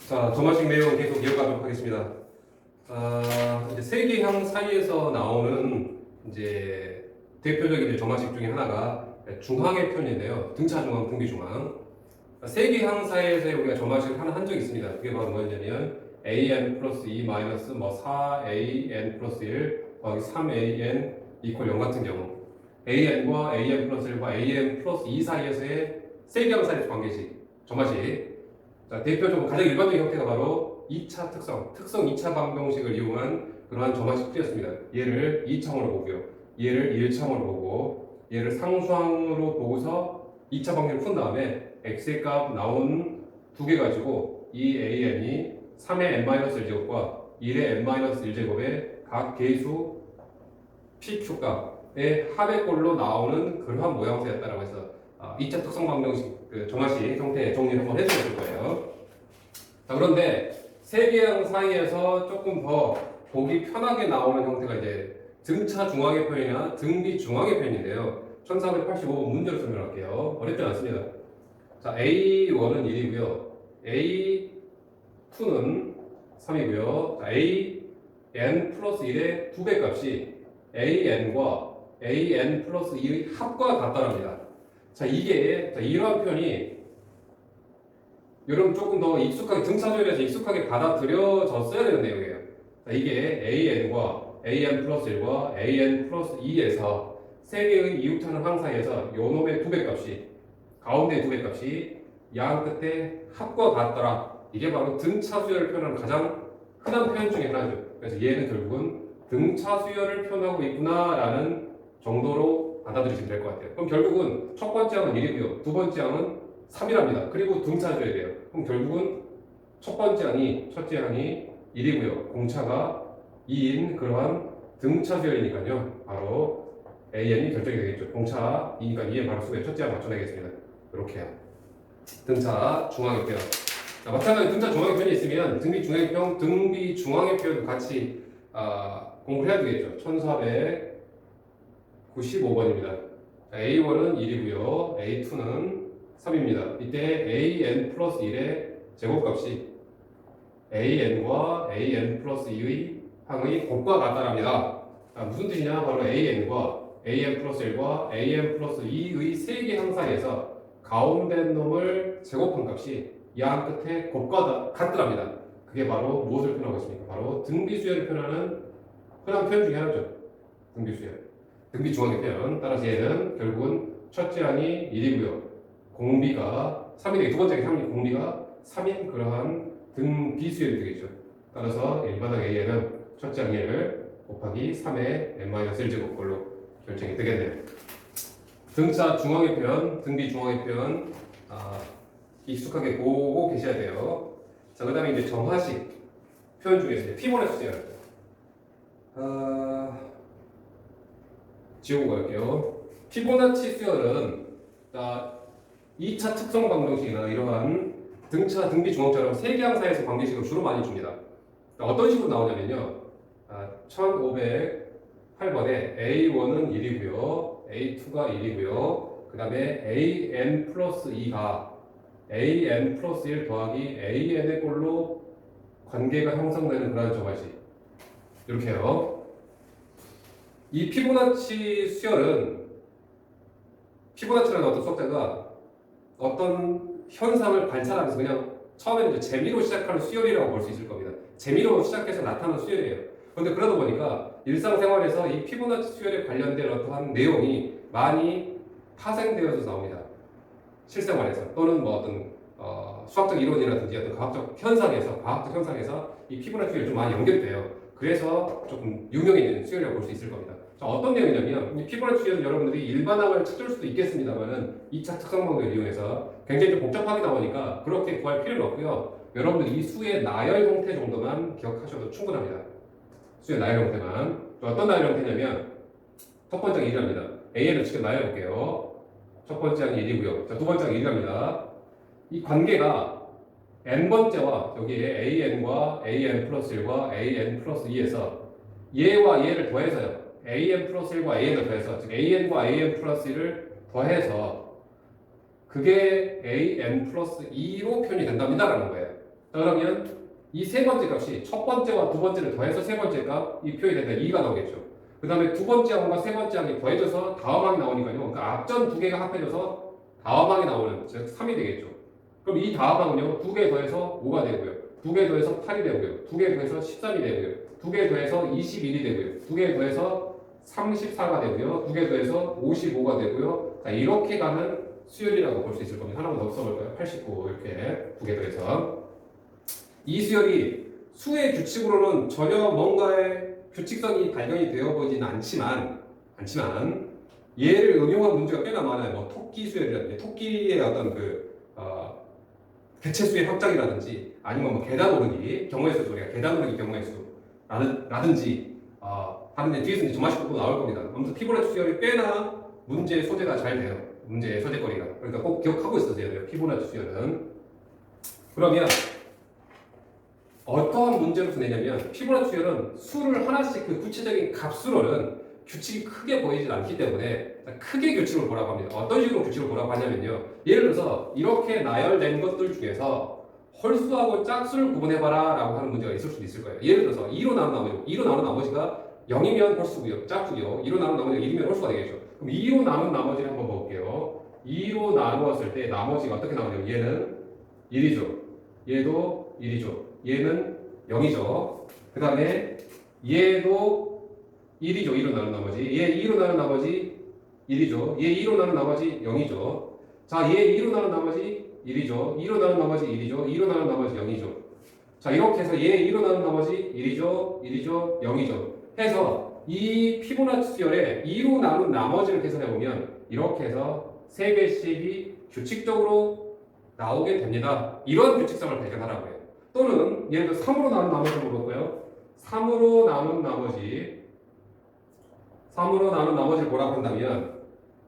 자, 점화식 내용 계속 이어가도록 하겠습니다. 이제 세계형 사이에서 나오는 이제 대표적인 이제 점화식 중에 하나가 중항의 편인데요. 등차 중항, 등비 중항. 세계형 사이에서 우리가 점화식을 하나 한 적이 있습니다. 그게 바로 뭐였냐면 an 플러스 2 마이너스 뭐 4an 플러스 1 더하기 3an 이퀄 0 같은 경우 an과 an 플러스 1과 an 플러스 2 사이에서의 세계형 사이에서 관계식, 점화식. 자, 대표적으로 가장 일반적인 형태가 바로 2차 특성 2차 방정식을 이용한 그러한 점화식 풀이였습니다. 얘를 2차원으로 보고요. 얘를 1차원으로 보고 얘를 상수항으로 보고서 2차 방정식을 푼 다음에 x의 값 나온 두 개 가지고 이 an이 3의 n-1제곱과 1의 n-1제곱의 각 개수 pq 값의 합의꼴로 나오는 그러한 모양새였다라고 해서 2차 특성 방정식 그 점화식 형태의 정리를 한번 해드릴 거예요. 자, 그런데 세계형 사이에서 조금 더 보기 편하게 나오는 형태가 이제 등차 중앙의 표현이나 등비 중앙의 표현인데요. 1485번 문제로 설명할게요. 어렵지 않습니다. 자, A1은 1이고요. A2는 3이고요. 자, AN 플러스 1의 2배 값이 AN과 AN 플러스 2의 합과 같다랍니다. 자, 이러한 표현이 여러분 조금 더 익숙하게 등차조율에서 익숙하게 받아들여졌어야 되는 내용이에요. 자, 이게 AN과 AN 플러스 1과 AN 플러스 2에서 세 개의 이웃하는 항 사이에서 요놈의 2배 값이 가운데 2배 값이 양 끝에 합과 같더라. 이게 바로 등차 수열을 표현하는 가장 흔한 표현 중에 하나죠. 그래서 얘는 결국은 등차 수열을 표현하고 있구나라는 정도로 받아들이시면 될 것 같아요. 그럼 결국은 첫 번째 항은 1이고요. 두 번째 항은 3이랍니다. 그리고 등차줘야 돼요. 그럼 결국은 첫째 항이 1이고요. 공차가 2인 그러한 등차수열이니까요. 바로 AN이 결정이 되겠죠. 공차 2니까 2의 바로 수에 첫째 항 맞춰내겠습니다. 이렇게요. 등차 중앙의 표현. 자, 마찬가지로 등차 중앙의 표현이 있으면 등비 중앙의 표현, 등비 중앙의 표현도 같이 공부를 해야 되겠죠. 1495번입니다. A1은 1이고요. A2는 3입니다. 이때 AN 플러스 1의 제곱값이 AN과 AN 플러스 2의 항의 곱과 같다랍니다. 무슨 뜻이냐? 바로 AN과 AN 플러스 1과 AN 플러스 2의 세 개 항 사이에서 가운데 놈을 제곱한 값이 양 끝에 곱과 같더랍니다. 그게 바로 무엇을 표현하고 있습니까? 바로 등비수열을 표현하는 흔한 표현 중에 하나죠. 등비수열. 등비 중앙의 표현. 따라서 얘는 결국은 첫째 항이 1이고요. 공비가 3이 두 번째 항이 공비가 3인 그러한 등비수열이 되겠죠. 따라서 일반항 A에는 첫째 항 1을 곱하기 3의 n-1제곱 걸로 결정이 되겠네요. 등차 중앙의 표현, 등비 중앙의 표현 익숙하게 보고 계셔야 돼요. 자, 그 다음에 이제 점화식 표현 중에서 피보나치 수열 지우고 갈게요. 피보나치 수열은 2차 특성 방정식이나 이러한 등차, 등비 중앙처럼 세 개 항 사이에서 관계식을 주로 많이 줍니다. 어떤 식으로 나오냐면요. 1508번에 A1은 1이고요. A2가 1이고요. 그 다음에 AN 플러스 2가 AN 플러스 1 더하기 AN의 꼴로 관계가 형성되는 그런 점화식. 이렇게요. 이 피보나치 수열은 피보나치라는 어떤 수학자가 어떤 현상을 관찰하면서 그냥 처음에는 이제 재미로 시작하는 수열이라고 볼 수 있을 겁니다. 재미로 시작해서 나타나는 수열이에요. 그런데 그러다 보니까 일상생활에서 이 피보나치 수열에 관련된 어떠한 내용이 많이 파생되어서 나옵니다. 실생활에서 또는 뭐 어떤 수학적 이론이라든지 어떤 과학적 현상에서 이 피보나치 수열이 좀 많이 연결돼요. 그래서 조금 유명해진 수열이라고 볼 수 있을 겁니다. 자, 어떤 내용이냐면 이 피보나치 수열은 여러분들이 일반항을 찾을 수도 있겠습니다만은 2차 특성 방법을 이용해서 굉장히 좀 복잡하게 나오니까 그렇게 구할 필요는 없고요. 여러분들 이 수의 나열 형태 정도만 기억하셔도 충분합니다. 수의 나열 형태만. 어떤 나열 형태냐면 첫 번째 항이 1이랍니다. AN을 직접 나열해볼게요. 첫 번째 항이 1이고요. 자, 두 번째 항이 1이랍니다. 이 관계가 n번째와 여기에 AN과 AN 플러스 1과 AN 플러스 2에서 얘와 얘를 더해서요. AN 플러스 1과 AN을 더해서 즉 AN과 AN 플러스 1을 더해서 그게 AN 플러스 2로 표현이 된답니다라는 거예요. 자, 그러면 이 세 번째 값이 첫 번째와 두 번째를 더해서 세 번째 값, 이 표현이 되다 2가 나오겠죠. 그 다음에 두 번째 항과 세 번째 항이 더해져서 다음항이 나오니까요. 그러니까 앞전 두 개가 합해져서 다음항이 나오는, 즉 3이 되겠죠. 그럼 이 다음항은요, 두 개 더해서 5가 되고요. 두 개 더해서 8이 되고요. 두 개 더해서 13이 되고요. 두 개 더해서 21이 되고요. 두 개 더해서 34가 되고요. 두 개 더해서 55가 되고요. 자, 이렇게 가는 수열이라고 볼 수 있을 겁니다. 하나만 더 써볼까요? 89 이렇게 두 개 더해서. 이 수열이 수의 규칙으로는 전혀 뭔가의 규칙성이 발견이 되어 보이지는 않지만 얘를 응용한 문제가 꽤나 많아요. 뭐 토끼 수열이라든지 토끼의 어떤 개체수의 확장이라든지 아니면 뭐 계단 오르기 경우의 수 우리가 계단 오르기 경우의 수라든지 다른 데 뒤에서 이제 조마식 또 나올 겁니다. 아무튼 피보나치 수열이 꽤나 문제 소재가 잘 돼요. 문제의 소재거리가. 그러니까 꼭 기억하고 있어야 돼요. 피보나치 수열은. 그러면 어떠한 문제로 내냐면 피보나치 수열은 수를 하나씩 그 구체적인 값으로는 규칙이 크게 보이질 않기 때문에 크게 규칙을 보라고 합니다. 어떤 식으로 규칙을 보라고 하냐면요. 예를 들어서 이렇게 나열된 것들 중에서 홀수하고 짝수를 구분해봐라 라고 하는 문제가 있을 수도 있을 거예요. 예를 들어서 2로 나눈 나머지가 0이면 홀수고요. 짝수고요. 2로 나눈 나머지가 1이면 홀수가 되겠죠. 그럼 2로 나눈 나머지를 한번 볼게요. 2로 나누었을 때 나머지가 어떻게 나오냐면 얘는 1이죠. 얘도 1이죠. 얘는 0이죠. 그 다음에 얘도 1이죠. 2로 나눈 나머지. 얘 2로 나눈 나머지 1이죠. 얘 2로 나눈 나머지 0이죠. 자, 얘 2로 나눈 나머지 1이죠. 2로 나눈 나머지 1이죠. 2로 나눈 나머지 0이죠. 자, 이렇게 해서 얘 2로 나눈 나머지 1이죠. 1이죠. 0이죠. 해서 이 피보나치 수열에 2로 나눈 나머지를 계산해보면 이렇게 해서 3개씩이 규칙적으로 나오게 됩니다. 이런 규칙성을 발견하라고 해요. 또는 예를 들어 3으로 나눈 나머지를 볼까요? 3으로 나눈 나머지를 보라고 한다면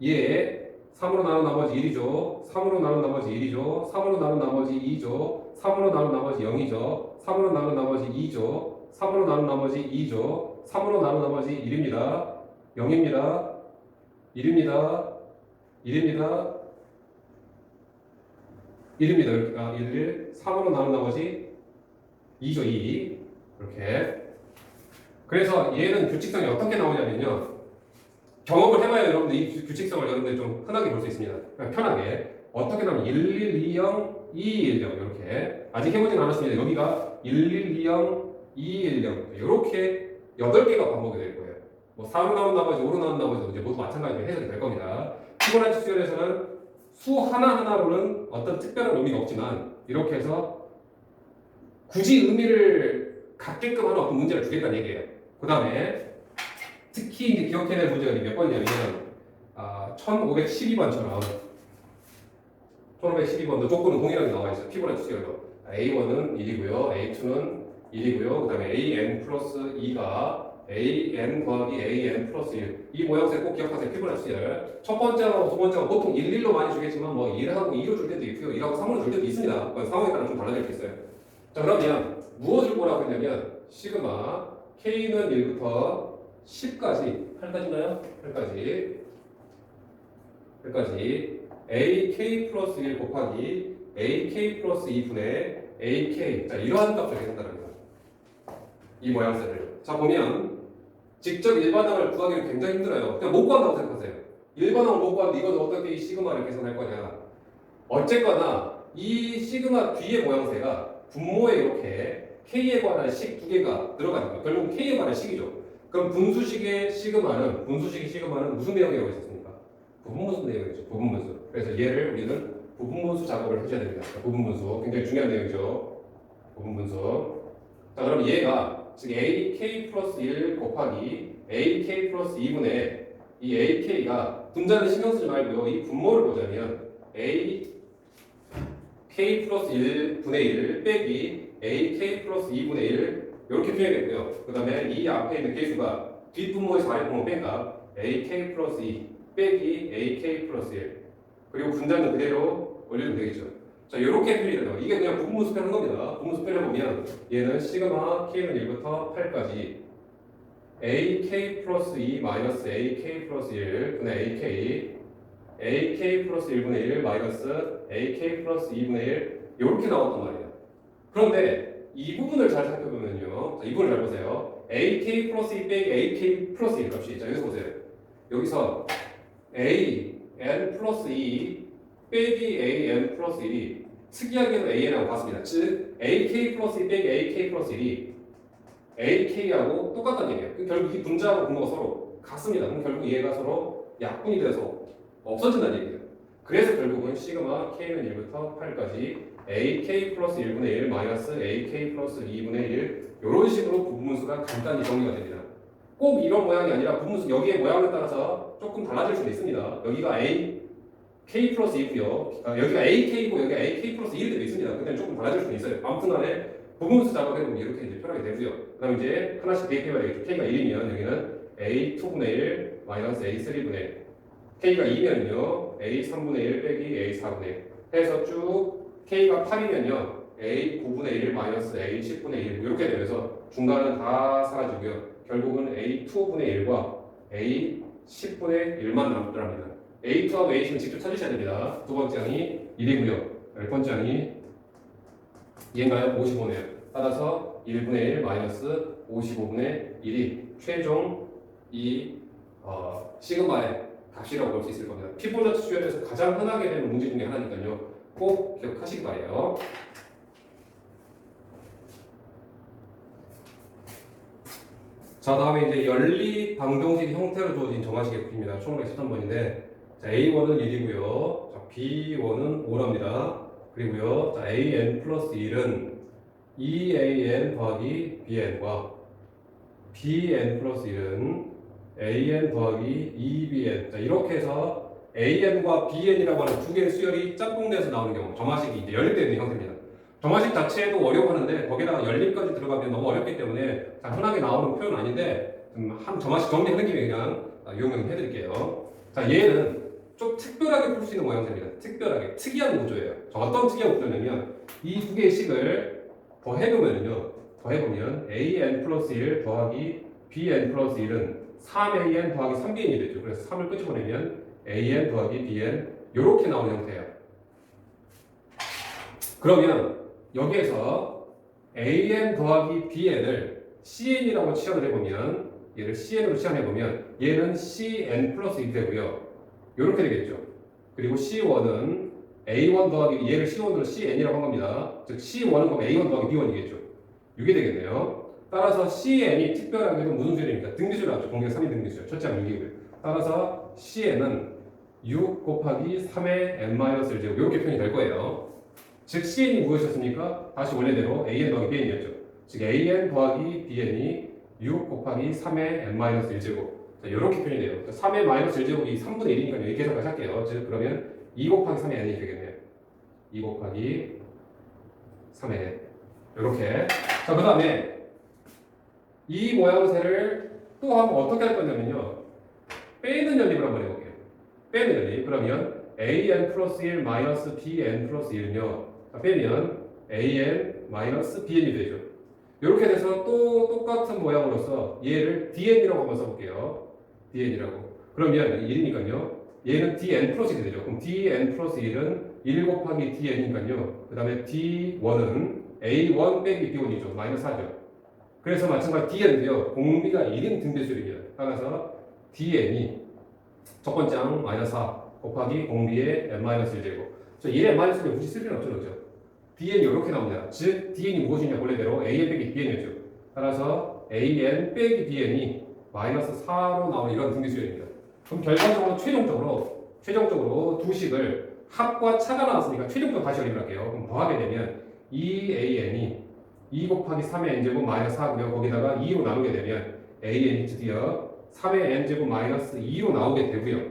얘 3으로 나눈 나머지 1이죠. 3으로 나눈 나머지 1이죠. 3으로 나눈 나머지 2죠. 3으로 나눈 나머지 0이죠. 3으로 나눈 나머지 2죠. 3으로 나눈 나머지 2죠. 3으로 나눈 나머지 1입니다. 0입니다. 1입니다. 1입니다. 1입니다. 1, 3으로 나눈 나머지 2죠. 2. 이렇게. 그래서 얘는 규칙성이 어떻게 나오냐면요. 경험을 해봐야 여러분들 이 규칙성을 여러분들 좀 흔하게 볼 수 있습니다. 그냥 편하게. 어떻게 나오면 1120, 2210 이렇게. 아직 해보진 않았습니다. 여기가 1120, 2210 이렇게 8개가 반복이 될 거예요. 뭐 4로 나온 나머지, 5로 나온 나머지도 이제 모두 마찬가지로 해석이 될 겁니다. 피보나치 수열에서는 수 하나하나로는 어떤 특별한 의미가 없지만 이렇게 해서 굳이 의미를 갖게끔 하는 어떤 문제를 주겠다는 얘기예요. 그 다음에 특히 이제 기억해야 될 문제가 몇 번이냐면 1512번처럼 1512번도 조건은 동일하게 나와 있어요. 피보나치 수열도 A1은 1이고요. A2는 1이고요. 그 다음에 AN 플러스 2가 AN 더하기 AN 플러스 1. 이 모양새 꼭 기억하세요. 피보나치 수열. 첫 번째하고 두 번째하고 보통 1, 1로 많이 주겠지만 뭐 1하고 2로 줄 때도 있고요. 1하고 3으로 줄 때도 있습니다. 상황에 따라 좀 달라질 수 있어요. 자, 그러면 무엇을 보라고 했냐면 시그마 K는 1부터 10까지 8까지인가요? 8까지 AK 플러스 1 곱하기 AK 플러스 2분의 AK. 자, 이러한 값을 계산한다는 거예요. 이 모양새를. 자, 보면 직접 일반항을 구하기는 굉장히 힘들어요. 그냥 못 구한다고 생각하세요. 일반항을 못 구하는데 이건 어떻게 이 시그마를 계산할 거냐. 어쨌거나 이 시그마 뒤의 모양새가 분모에 이렇게 K에 관한 식 두 개가 들어가는 거예요. 결국 K에 관한 식이죠. 그럼 분수식의 시그마는 무슨 내용이라고 했었습니까? 부분분수 내용이죠. 부분분수. 그래서 얘를 우리는 부분분수 작업을 해줘야 됩니다. 부분분수 굉장히 중요한 내용이죠. 부분분수. 자, 그럼 얘가 즉 AK 플러스 1 곱하기 AK 플러스 2분의 이 AK가 분자는 신경 쓰지 말고요. 이 분모를 보자면 AK 플러스 1분의 1 빼기 AK 플러스 2분의 1 이렇게 표현했고요. 그 다음에 이 앞에 있는 개수가 뒷분모에서 아랫분모 뺀 값 AK 플러스 2 빼기 AK 플러스 1 그리고 분자는 그대로 올리면 되겠죠. 자, 이렇게 표현해요. 이게 그냥 부분분수 표현한 겁니다. 부분분수 표현해보면 얘는 시그마 K는 1부터 8까지 AK 플러스 2 마이너스 AK 플러스 1 분의 AK 플러스 1분의 1 마이너스 AK 플러스 2분의 1 이렇게 나왔단 말이에요. 그런데 이 부분을 잘 살펴보면요. 이 부분을 잘 보세요. AK 플러스 2 빼기 AK 플러스 1 값이. 자, 여기서 보세요. 여기서 AN 플러스 2 빼기 AN 플러스 1이 특이하게도 AN하고 같습니다. 즉, AK 플러스 2 빼기 AK 플러스 1이 AK하고 똑같다는 얘기예요. 결국 이 분자하고 분모가 서로 같습니다. 그럼 결국 얘가 서로 약분이 돼서 없어진다는 얘기예요. 그래서 결국은 시그마 K는 1부터 8까지 AK 플러스 1분의 1 마이너스 AK 플러스 2분의 1 이런 식으로 부분수가 간단히 정리가 됩니다. 꼭 이런 모양이 아니라 부분수 여기의 모양에 따라서 조금 달라질 수도 있습니다. 여기가 A, K 플러스 2고요. 여기가 AK고 여기가 AK 플러스 1이 되어 있습니다. 그때는 조금 달라질 수도 있어요. 아무튼 간에 부분수 작업해보면 이렇게 이제 표현하게 되고요. 그 다음에 이제 하나씩 대입해봐야 되겠죠. K가 1이면 여기는 A2분의 1 마이너스 A3분의 1 K가 2면요 A3분의 1 빼기 A4분의 1 해서 쭉 K가 8이면요 A9분의 1 마이너스 A10분의 1 이렇게 되면서 중간은 다 사라지고요. 결국은 A2분의 1과 A10분의 1만 남더랍니다. A2하고 A10은 직접 찾으셔야 됩니다. 두 번째 항이 1이고요. 열 번째 항이 얘인가요? 55네요. 따라서 1분의 1 마이너스 55분의 1이 최종 이 시그마의 값이라고 볼 수 있을 겁니다. 피보너츠 수열에서 가장 흔하게 되는 문제 중에 하나니까요. 꼭 기억하시기 바래요. 자, 다음에 이제 연립 방정식 형태로 주어진 정화식의 부피입니다. 1513번인데 자, A1은 1이고요. 자, B1은 5랍니다. 그리고요. 자, AN 플러스 1은 2AN 더하기 BN과 BN 플러스 1은 AN 더하기 2BN. 자, 이렇게 해서 AN과 BN이라고 하는 두 개의 수열이 짝꿍돼서 나오는 경우 정화식이 이제 연립되어 있는 형태입니다. 정화식 자체도 어려워하는데 거기다가 연립까지 들어가면 너무 어렵기 때문에 자, 흔하게 나오는 표현은 아닌데 한 정화식 정리하는 김에 그냥 이용해 드릴게요. 자, 얘는 좀 특별하게 풀 수 있는 모양새입니다. 특별하게 특이한 구조예요. 자, 어떤 특이한 구조냐면 이 두 개의 식을 더해보면 AN 플러스 1 더하기 BN 플러스 1은 3AN 더하기 3BN이 되죠. 그래서 3을 끄집어내면 AN 더하기 BN 이렇게 나오는 형태예요. 그러면 여기에서 AN 더하기 BN을 CN이라고 치환을 해보면 얘를 CN으로 치환해보면 얘는 CN 플러스 1이 되고요. 이렇게 되겠죠. 그리고 C1은 A1 더하기 얘를 C1으로 CN이라고 한 겁니다. 즉 C1은 그럼 A1 더하기 B1이겠죠. 이게 되겠네요. 따라서 CN이 특별하게도 무슨 수열입니까? 등비수열 나왔죠. 공개 3인 등비수열. 첫째 항 6이고요. 따라서 CN은 6 곱하기 3의 n-1제곱 이렇게 표현이 될 거예요. 즉 CN이 무엇이었습니까? 다시 원래대로 AN 더하기 BN이었죠. 즉 AN 더하기 BN이 6 곱하기 3의 n-1제곱 자, 이렇게 표현이 돼요. 3의 마이너스 1제곱이 3분의 1이니까 여기 계산까지 할게요. 즉 그러면 2 곱하기 3의 n이 되겠네요. 2 곱하기 3의 n 이렇게. 자, 그 다음에 이 모양새를 또 한번 어떻게 할 거냐면요. 빼는 연립을 한번 해볼게요. 빼는 연립. 그러면 AN 플러스 1 마이너스 BN 플러스 1며 빼면 AN 마이너스 BN이 되죠. 이렇게 돼서 또 똑같은 모양으로서 얘를 DN이라고 한번 써볼게요. DN이라고. 그러면 1이니까요. 얘는 DN 플러스 1이 되죠. 그럼 DN 플러스 1은 1 곱하기 DN이니까요. 그 다음에 D1은 A1 빼기 B1이죠. 마이너스 4죠. 그래서 마찬가지 DN인데요. 공비가 1인 등비수열입니다. 따라서 DN이 첫 번째 항 마이너스 4 곱하기 공비의 n-1제곱. 저 1의 n-1을 굳이 쓸 필요는 없죠. 그렇죠? DN이 이렇게 나옵니다. 즉 DN이 무엇이냐 원래대로 AN 빼기 BN이었죠. 따라서 AN 빼기 BN이 마이너스 4로 나오는 이런 등비수열입니다. 그럼 결과적으로 최종적으로 두 식을 합과 차가 나왔으니까 최종적으로 다시 연립을 할게요. 그럼 더하게 되면 2AN이 2 곱하기 3의 n제곱 마이너스 4고요. 거기다가 2로 나누게 되면 AN이 드디어 3의 n제곱 마이너스 2로 나오게 되고요.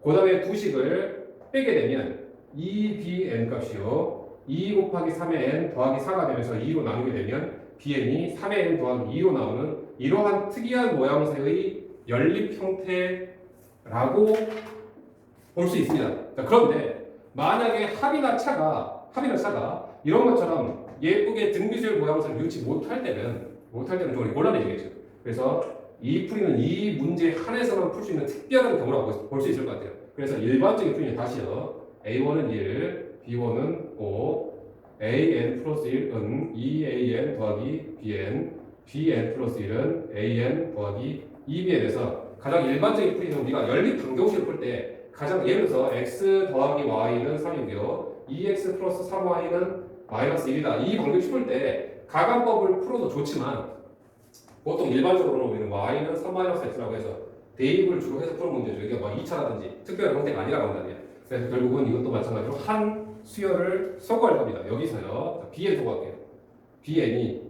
그 다음에 두 식을 빼게 되면 2BN 값이요. 2 곱하기 3의 n 더하기 4가 되면서 2로 나누게 되면 BN이 3의 n 더하기 2로 나오는 이러한 특이한 모양새의 연립 형태라고 볼 수 있습니다. 자, 그런데 만약에 합이나 차가 이런 것처럼 예쁘게 등비수열 모양새를 유지 못할 때는 좀 곤란해지겠죠. 그래서 이 풀이는 이 문제 한에서만 풀 수 있는 특별한 경우라고 볼 수 있을 것 같아요. 그래서 일반적인 풀이는 다시요. A1은 1, B1은 5, an 플러스 1은 2an 더하기 bn 플러스 1은 an 더하기 2bn에서 가장 일반적인 풀이는 우리가 연립 방정식을 풀 때 가장 예를 들어서 x 더하기 y는 3이고요. 2x 플러스 3y는 마이너스 1이다. 이 방정식 풀 때 가간법을 풀어도 좋지만 보통 일반적으로는 우리는 y는 3-x라고 해서 대입을 주로 해서 푸는 문제죠. 이게 뭐 2차라든지 특별한 형태가 아니라고 한다면. 그래서 결국은 이것도 마찬가지로 한 수열을 소거할 겁니다. 여기서요. bn 소거할게요. bn이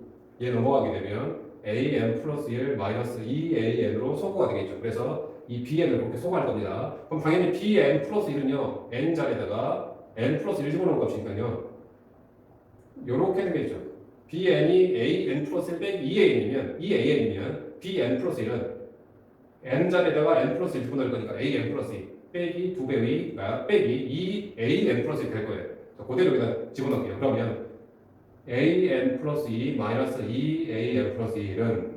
얘 넘어가게 되면 an 플러스 1 마이너스 2an으로 소거가 되겠죠. 그래서 이 bn을 이렇게 소거할 겁니다. 그럼 당연히 bn 플러스 1은요. n 자리에다가 n 플러스 1 집어넣은 값이니까요. 요렇게 되겠죠. bn이 an 플러스 1 빼기 2an이면 bn 플러스 1은 n 자리에다가 n 플러스 1 집어넣을 거니까 an 플러스 2 빼기 2배의 빼기 2an 플러스 1 될 거예요. 자, 그대로 여기다 집어넣을게요. 그러면 an 플러스 2 마이너스 2an 플러스 1은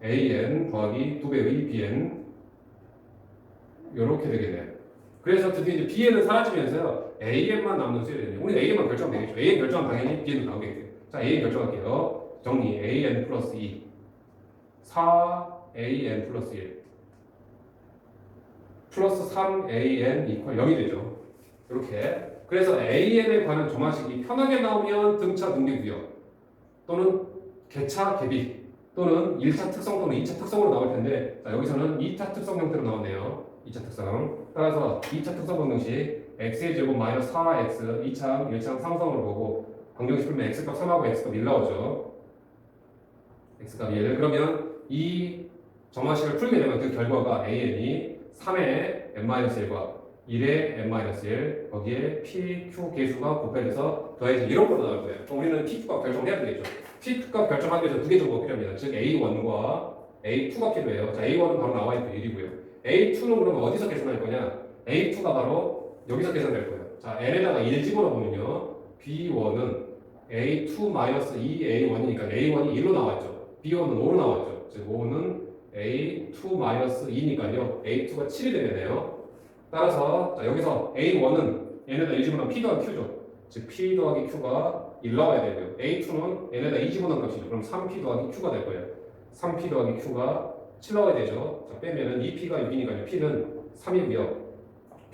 an 더하기 2배의 bn 요렇게 되겠네요. 그래서 드디어 이제 bn은 사라지면서요. an만 남는 수열이 되네요. 우리는 an만 결정하면 되겠죠. an 결정하면 당연히 bn도 나오겠죠. 자, an 결정할게요. 정리 an 플러스 2 4an 플러스 1 플러스 3an 이퀄 0이 되죠. 이렇게. 그래서 an에 관한 조마식이 편하게 나오면 등차 등비구역 또는 개차 개비 또는 1차 특성 또는 2차 특성으로 나올 텐데 자, 여기서는 2차 특성 형태로 나왔네요. 2차 특성. 따라서 2차 특성 방정식 x의 제곱 마이너스 4x 2차 1차 상성으로 보고 방정식 풀면 x값 3하고 x값 1 나오죠. x값 1. 그러면 이 정화식을 풀게 되면 그 결과가 an이 3의 n-1과 1의 n-1 거기에 p, q 개수가 곱해져서 더해서 이런 걸로 나올 거예요. 그럼 우리는 pq값 결정해야 되겠죠. pq값 결정하기 위해서 두 개 정도가 필요합니다. 즉 a1과 a2가 필요해요. 자, a1은 바로 나와 있고 1이고요. a2는 그러면 어디서 계산할 거냐? a2가 바로 여기서 계산될 거예요. 자, n에다가 1 집어넣으면요. b1은 a2-2a1이니까 a1이 1로 나왔죠. b1은 5로 나왔죠. 즉 5는 a2-2니까요. a2가 7이 되겠네요. 따라서 자, 여기서 a1은 n에다 1 집어넣으면 p 더하기 q죠. 즉 p 더하기 q가 1 나와야 되고요. a2는 n에다 2 집어넣은 값이죠. 그럼 3p 더하기 q가 될 거예요. 3p 더하기 q가 7 나와야 되죠. 자, 빼면은 2p가 6이니까요. p는 3이고요.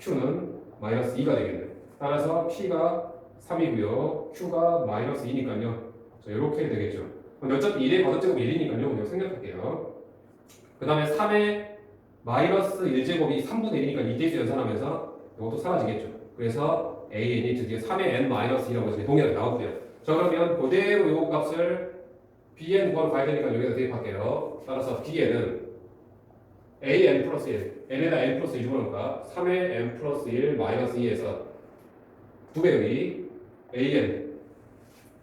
q는 마이너스 2가 되겠네요. 따라서 p가 3이고요. q가 마이너스 2니까요. 자, 이렇게 되겠죠. 어차피 1의 걷어제곱 1이니까요. 이거 생략할게요. 그 다음에 3의 마이너스 1제곱이 3분의 1이니까 이 개수 연산하면서 이것도 사라지겠죠. 그래서 an이 드디어 3의 n-2라고 동일하게 나오고요. 자, 그러면 그대로 요 값을 bn 구하러 가야 되니까 여기다 대입할게요. 따라서 bn은 an 플러스 1, n에다 n 플러스 1 집어넣으니까 3의 n 플러스 1 마이너스 2에서 2배의 an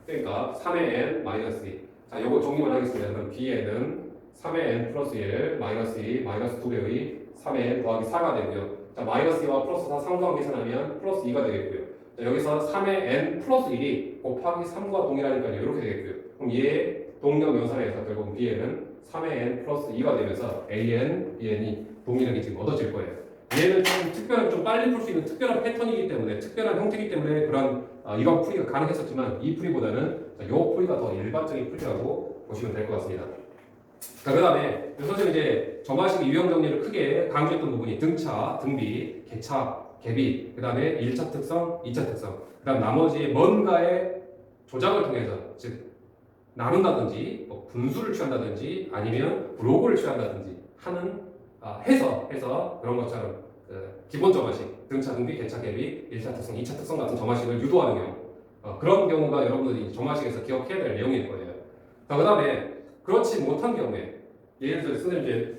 그러니까 3의 n 마이너스 2. 자, 요거 정리만 하겠습니다. 그럼 bn은 3의 n 플러스 1 마이너스 2 마이너스 2배의 3의 n 더하기 4가 되고요. 자, 마이너스 2와 플러스 4 상수항 계산하면 플러스 2가 되겠고요. 자, 여기서 3의 n 플러스 1이 곱하기 3과 동일하니까 이렇게 되겠고요. 그럼 얘 동력 연산에서 결국 bn은 3의 n 플러스 2가 되면서 an, bn이 동일하게 지금 얻어질 거예요. 얘는 좀 특별한, 좀 빨리 풀 수 있는 특별한 패턴이기 때문에, 특별한 형태이기 때문에 그런 이런 풀이가 가능했었지만 이 풀이보다는 이 풀이가 더 일반적인 풀이라고 보시면 될 것 같습니다. 자, 그 다음에 선생님 이제 점화식 유형 정리를 크게 강조했던 부분이 등차, 등비, 개차, 개비, 그 다음에 1차 특성, 2차 특성, 그 다음 나머지 뭔가의 조작을 통해서 즉 나눈다든지 뭐 분수를 취한다든지 아니면 로그를 취한다든지 하는 해서 그런 것처럼 기본 점화식, 등차, 등비, 개차, 개비, 1차 특성, 2차 특성 같은 점화식을 유도하는 경우 그런 경우가 여러분들이 점화식에서 기억해야 될 내용일 거예요. 자, 그 다음에 그렇지 못한 경우에 예를 들어 선생님 이제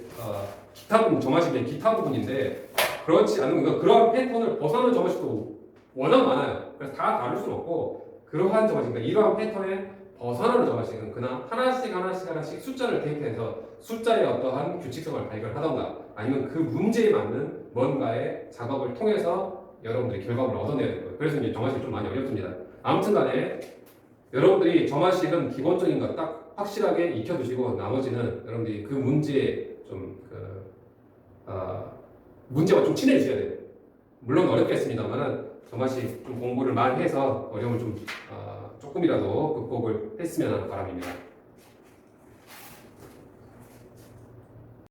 기타 부분 점화식의 기타 부분인데 그렇지 않은 그러니까 그러한 패턴을 벗어나는 점화식도 워낙 많아요. 그래서 다 다룰 수는 없고 그러한 점화식, 그러니까 이러한 패턴에 벗어나는 점화식은 그냥 하나씩 숫자를 대입해서 숫자의 어떠한 규칙성을 발견하던가 아니면 그 문제에 맞는 뭔가의 작업을 통해서 여러분들이 결과물을 얻어내야 될 거예요. 그래서 이제 점화식이 좀 많이 어렵습니다. 아무튼간에 여러분들이 점화식은 기본적인 거 딱 확실하게 익혀두시고 나머지는 여러분들이 그 문제에 좀 문제와 좀 친해지셔야 돼요. 물론 어렵겠습니다만은 점화식 좀 공부를 많이 해서 어려움을 좀 조금이라도 극복을 했으면 하는 바람입니다.